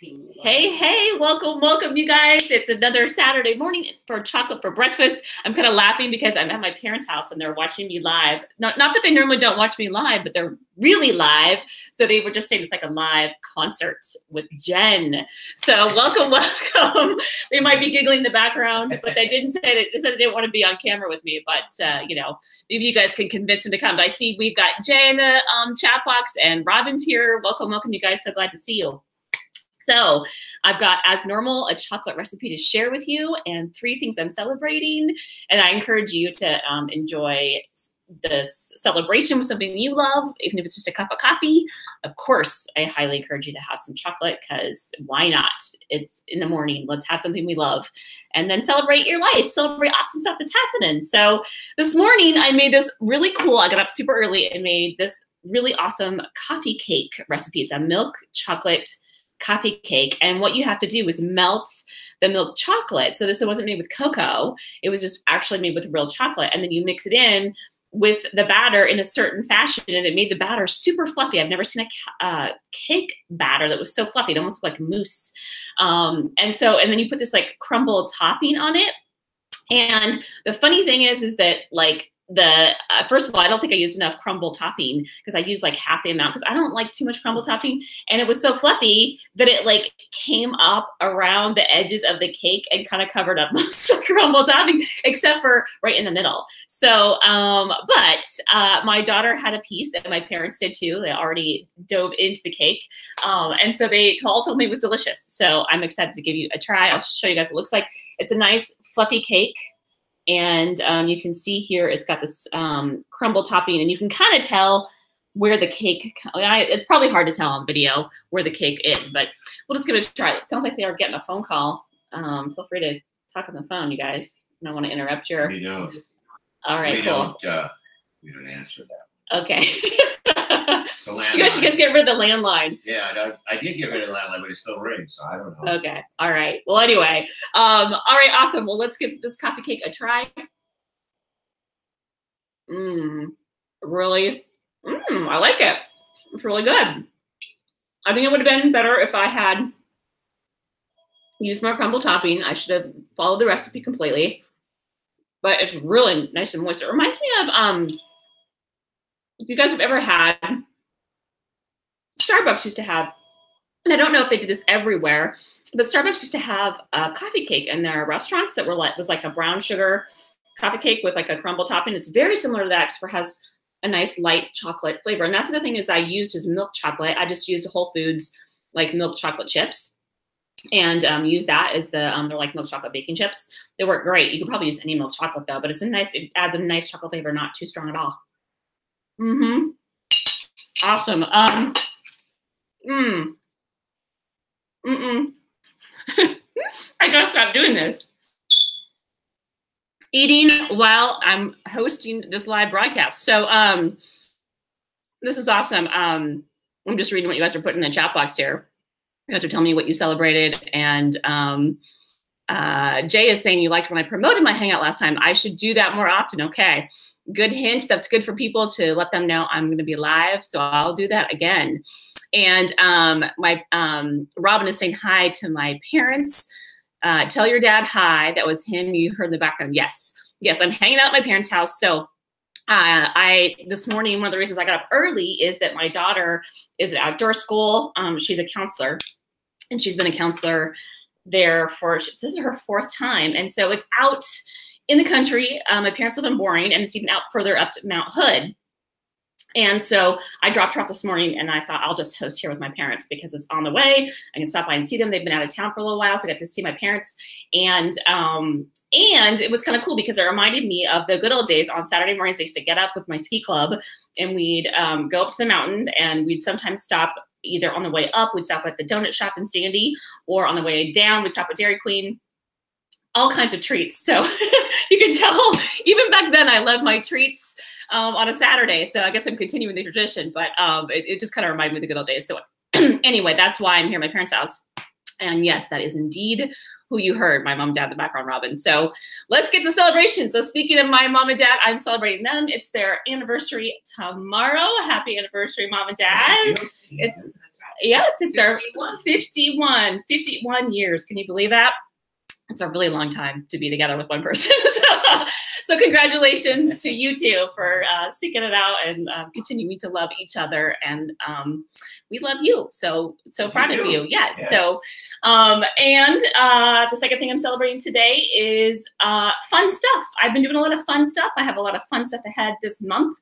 Hey, welcome, you guys. It's another Saturday morning for chocolate for breakfast. I'm kind of laughing because I'm at my parents' house and they're watching me live. Not that they normally don't watch me live, but they're really live. So they were just saying it's like a live concert with Jen. So welcome. They might be giggling in the background, but they didn't say that. They said they didn't want to be on camera with me, but maybe you guys can convince them to come. But I see we've got Jay in the chat box and Robin's here. Welcome, you guys. So glad to see you. So I've got, as normal, a chocolate recipe to share with you and 3 things I'm celebrating. And I encourage you to enjoy this celebration with something you love, even if it's just a cup of coffee. Of course, I highly encourage you to have some chocolate because why not? It's in the morning. Let's have something we love. And then celebrate your life. Celebrate awesome stuff that's happening. So this morning, I made this really cool. I got up super early and made this really awesome coffee cake recipe. It's a milk chocolate coffee cake, and what you have to do is melt the milk chocolate. So this wasn't made with cocoa, it was just actually made with real chocolate, and then you mix it in with the batter in a certain fashion, and it made the batter super fluffy. I've never seen a cake batter that was so fluffy. It almost looked like mousse. And then you put this like crumble topping on it. And the funny thing is that like first of all, I don't think I used enough crumble topping because I used like half the amount because I don't like too much crumble topping. And it was so fluffy that it like came up around the edges of the cake and kind of covered up most of the crumble topping, except for right in the middle. So, but my daughter had a piece and my parents did too. They already dove into the cake. And so they all told me it was delicious. So I'm excited to give you a try. I'll show you guys what it looks like. It's a nice fluffy cake. And you can see here it's got this crumble topping, and you can kind of tell where the cake, it's probably hard to tell on video where the cake is, but we'll just give it a try. It sounds like they are getting a phone call. Feel free to talk on the phone, you guys. I don't want to interrupt your. We don't. All right, cool. We don't answer that. Okay. You guys should get rid of the landline. Yeah, I did get rid of the landline, but it still rings, so I don't know. Okay. All right. Well, anyway. All right. Awesome. Well, let's give this coffee cake a try. Really? I like it. It's really good. I think it would have been better if I had used more crumble topping. I should have followed the recipe completely. But it's really nice and moist. It reminds me of if you guys have ever had, Starbucks used to have, and I don't know if they did this everywhere, but Starbucks used to have a coffee cake in their restaurants that was like a brown sugar coffee cake with like a crumble topping. It's very similar to that except it has a nice light chocolate flavor. And that's the thing is I used as milk chocolate. I just used Whole Foods like milk chocolate chips and use that as they're like milk chocolate baking chips. They work great. You could probably use any milk chocolate though, but it adds a nice chocolate flavor, not too strong at all. Awesome. I gotta stop doing this. Eating while I'm hosting this live broadcast. So this is awesome. I'm just reading what you guys are putting in the chat box here. You guys are telling me what you celebrated. And Jay is saying you liked when I promoted my Hangout last time. I should do that more often. Okay. Good hint. That's good for people to let them know I'm going to be live. So I'll do that again. And Robin is saying hi to my parents. Tell your dad hi. That was him you heard in the background. Yes. I'm hanging out at my parents' house. So this morning, one of the reasons I got up early is that my daughter is at outdoor school. She's a counselor, and she's been a counselor there this is her 4th time. And so it's out in the country. My parents live in Boring, and it's even out further up to Mount Hood. And so I dropped her off this morning, and I thought I'll just host here with my parents because it's on the way. I can stop by and see them. They've been out of town for a little while, so I got to see my parents. And it was kind of cool because it reminded me of the good old days on Saturday mornings. I used to get up with my ski club, and we'd go up to the mountain, and we'd sometimes stop either on the way up, we'd stop at the donut shop in Sandy, or on the way down, we'd stop at Dairy Queen. All kinds of treats. So you can tell, even back then, I loved my treats on a Saturday. So I guess I'm continuing the tradition, but it just kind of reminded me of the good old days. So anyway, that's why I'm here at my parents' house. And yes, that is indeed who you heard, my mom and dad in the background, Robin. So let's get to the celebration. So speaking of my mom and dad, I'm celebrating them. It's their anniversary tomorrow. Happy anniversary, mom and dad. Yes, it's their 51 years. Can you believe that? It's a really long time to be together with one person. So congratulations to you two for sticking it out and continuing to love each other. And we love you. So proud of you. Yes. Yeah. So, the second thing I'm celebrating today is fun stuff. I've been doing a lot of fun stuff. I have a lot of fun stuff ahead this month.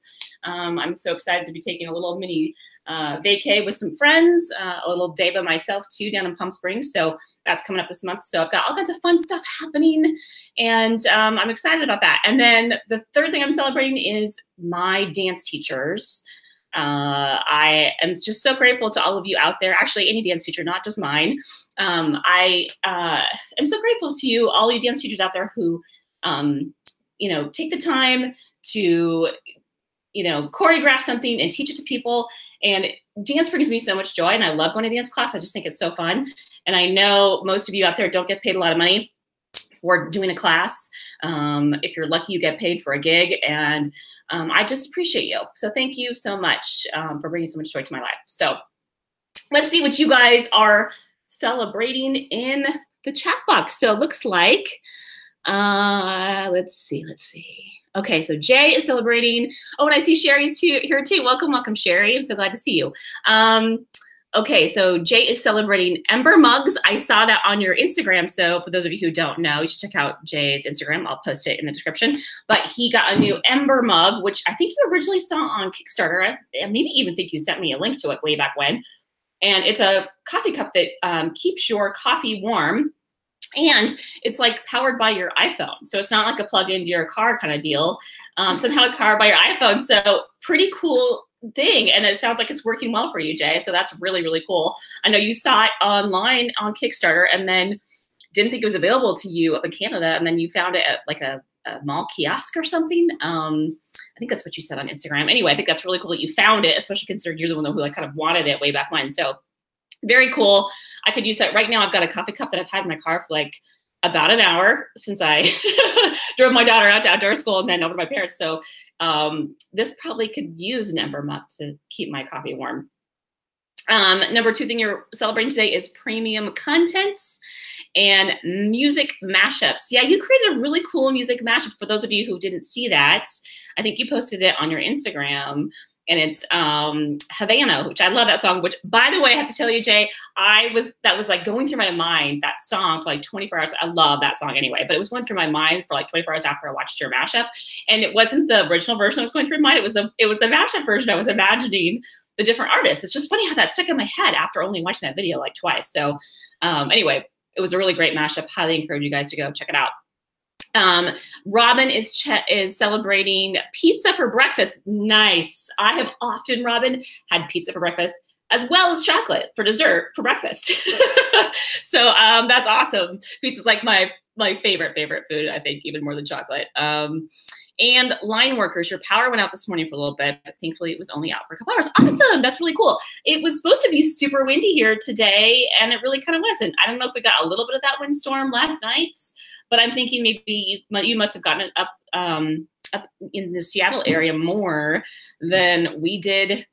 I'm so excited to be taking a little mini vacay with some friends, a little day by myself too down in Palm Springs. So that's coming up this month. So I've got all kinds of fun stuff happening, and I'm excited about that. And then the third thing I'm celebrating is my dance teachers. I am just so grateful to all of you out there, actually any dance teacher, not just mine. I am so grateful to you, all you dance teachers out there who, take the time to, choreograph something and teach it to people. And dance brings me so much joy, and I love going to dance class. I just think it's so fun. And I know most of you out there don't get paid a lot of money for doing a class. If you're lucky, you get paid for a gig, and I just appreciate you. So thank you so much for bringing so much joy to my life. So let's see what you guys are celebrating in the chat box. So it looks like, let's see. Okay, so Jay is celebrating. Oh, and I see Sherry's here too. Welcome, Sherry. I'm so glad to see you. Okay, so Jay is celebrating Ember mugs. I saw that on your Instagram. So for those of you who don't know, you should check out Jay's Instagram. I'll post it in the description. But he got a new Ember mug, which I think you originally saw on Kickstarter. I maybe even think you sent me a link to it way back when. And it's a coffee cup that keeps your coffee warm. And it's like powered by your iPhone. So it's not like a plug into your car kind of deal. Somehow it's powered by your iPhone. So pretty cool thing. And it sounds like it's working well for you, Jay. So that's really, really cool. I know you saw it online on Kickstarter and then didn't think it was available to you up in Canada. And then you found it at like a mall kiosk or something. I think that's what you said on Instagram. Anyway, I think that's really cool that you found it, especially considering you're the one who like kind of wanted it way back when. So very cool. I could use that right now. I've got a coffee cup that I've had in my car for like about an hour since I drove my daughter out to outdoor school and then over to my parents. So this probably could use an Ember mug to keep my coffee warm. Number two thing you're celebrating today is premium contents and music mashups. Yeah, you created a really cool music mashup. For those of you who didn't see that, I think you posted it on your Instagram. And it's Havana, which I love that song, which, by the way, I have to tell you, Jay, that was like going through my mind, that song for like 24 hours. I love that song anyway, but it was going through my mind for like 24 hours after I watched your mashup. And it wasn't the original version that was going through my mind. It was the mashup version. I was imagining the different artists. It's just funny how that stuck in my head after only watching that video like twice. So anyway, it was a really great mashup. Highly encourage you guys to go check it out. Robin is celebrating pizza for breakfast. Nice. I have often, Robin, had pizza for breakfast as well as chocolate for dessert for breakfast. So that's awesome. Pizza's like my favorite food, I think, even more than chocolate. And line workers, your power went out this morning for a little bit, but thankfully it was only out for a couple hours. Awesome. That's really cool. It was supposed to be super windy here today, and it really kind of wasn't. I don't know if we got a little bit of that windstorm last night, but I'm thinking maybe you must have gotten it up in the Seattle area more than we did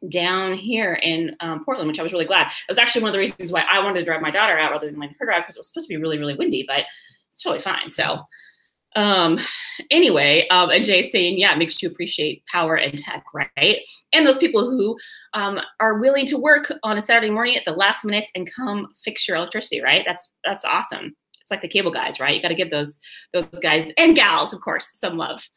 down here in Portland, which I was really glad. It was actually one of the reasons why I wanted to drive my daughter out rather than letting her drive, because it was supposed to be really, really windy, but it's totally fine. So anyway, and Jay's saying, yeah, it makes you appreciate power and tech, right? And those people who are willing to work on a Saturday morning at the last minute and come fix your electricity, right? That's awesome. It's like the cable guys, right? You got to give those guys and gals, of course, some love.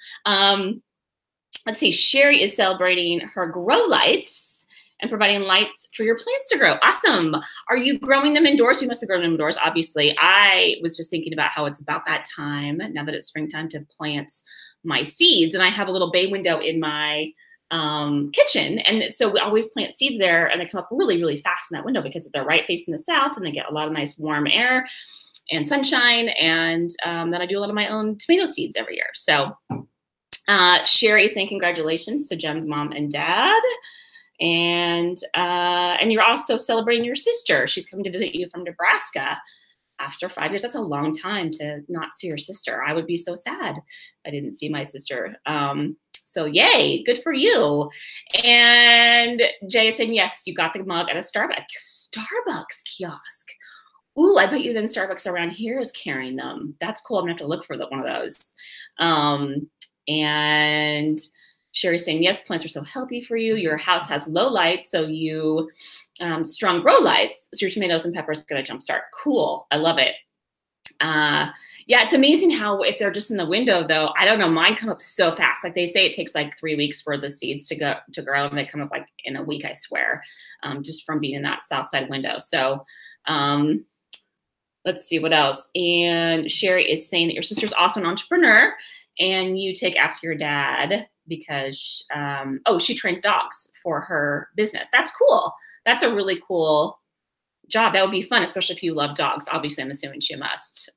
Let's see. Sherry is celebrating her grow lights and providing lights for your plants to grow. Awesome. Are you growing them indoors? You must be growing them indoors, obviously. I was just thinking about how it's about that time, now that it's springtime, to plant my seeds. And I have a little bay window in my kitchen. And so we always plant seeds there, and they come up really, really fast in that window because they're right facing the south, and they get a lot of nice warm air and sunshine. And then I do a lot of my own tomato seeds every year. So Sherry is saying congratulations to Jen's mom and dad. And you're also celebrating your sister. She's coming to visit you from Nebraska after 5 years. That's a long time to not see your sister. I would be so sad if I didn't see my sister. So yay, good for you. And Jay is saying, yes, you got the mug at a Starbucks kiosk. Ooh, I bet you then Starbucks around here is carrying them. That's cool. I'm gonna have to look for one of those. And Sherry's saying, yes, plants are so healthy for you. Your house has low light, so you strong grow lights. So your tomatoes and peppers are gonna jumpstart. Cool, I love it. Yeah, it's amazing how if they're just in the window though, I don't know, mine come up so fast. Like they say it takes like 3 weeks for the seeds to grow, and they come up like in a week, I swear, just from being in that south side window. So let's see what else. And Sherry is saying that your sister's also an entrepreneur and you take after your dad because, she trains dogs for her business. That's cool. That's a really cool job. That would be fun, especially if you love dogs. Obviously, I'm assuming she must.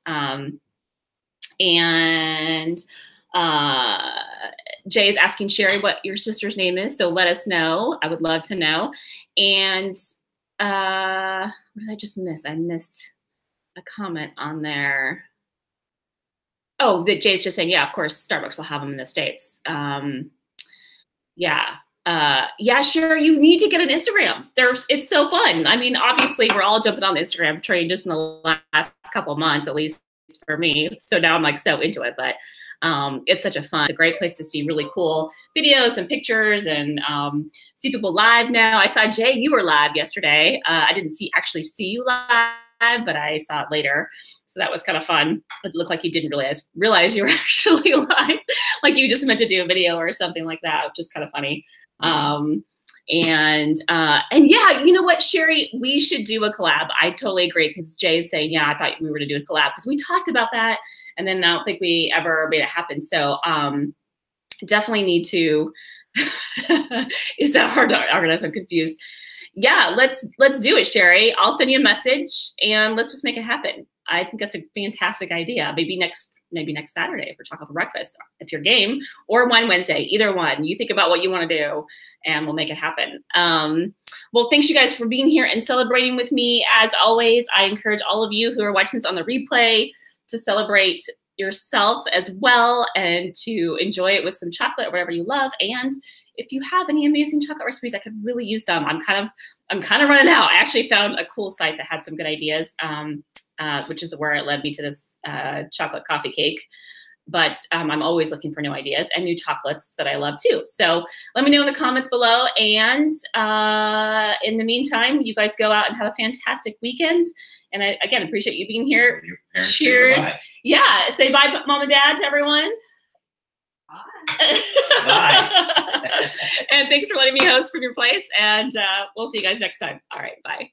Jay is asking Sherry what your sister's name is, so let us know. I would love to know. And what did I just miss? I missed a comment on there. Oh, that Jay's just saying, yeah, of course, Starbucks will have them in the States. Yeah, sure. You need to get an Instagram. It's so fun. I mean, obviously, we're all jumping on the Instagram train just in the last couple of months, at least for me. So now I'm like so into it, but it's such a great place to see really cool videos and pictures and see people live now. I saw Jay, you were live yesterday. I didn't actually see you live, but I saw it later. So that was kind of fun. It looked like you didn't realize you were actually live, like you just meant to do a video or something like that, which is kind of funny. And yeah, you know what, Sherry, we should do a collab. I totally agree, because Jay's saying, yeah, I thought we were to do a collab, because we talked about that and then I don't think we ever made it happen. So definitely need to. Is that hard to organize? I'm confused. Yeah, let's do it, Sherry. I'll send you a message and let's just make it happen. I think that's a fantastic idea. Maybe next Saturday for Chocolate for Breakfast, if you're game, or one Wednesday, either one. You think about what you want to do and we'll make it happen. Well, thanks you guys for being here and celebrating with me. As always, I encourage all of you who are watching this on the replay to celebrate yourself as well and to enjoy it with some chocolate, whatever you love. And if you have any amazing chocolate recipes, I could really use some. I'm kind of running out. I actually found a cool site that had some good ideas, which is where it led me to this chocolate coffee cake. But I'm always looking for new ideas and new chocolates that I love too. So let me know in the comments below. And in the meantime, you guys go out and have a fantastic weekend. And I, again, appreciate you being here. Cheers. Say yeah. Say bye, Mom and Dad, to everyone. Bye. And thanks for letting me host from your place. And we'll see you guys next time. All right. Bye.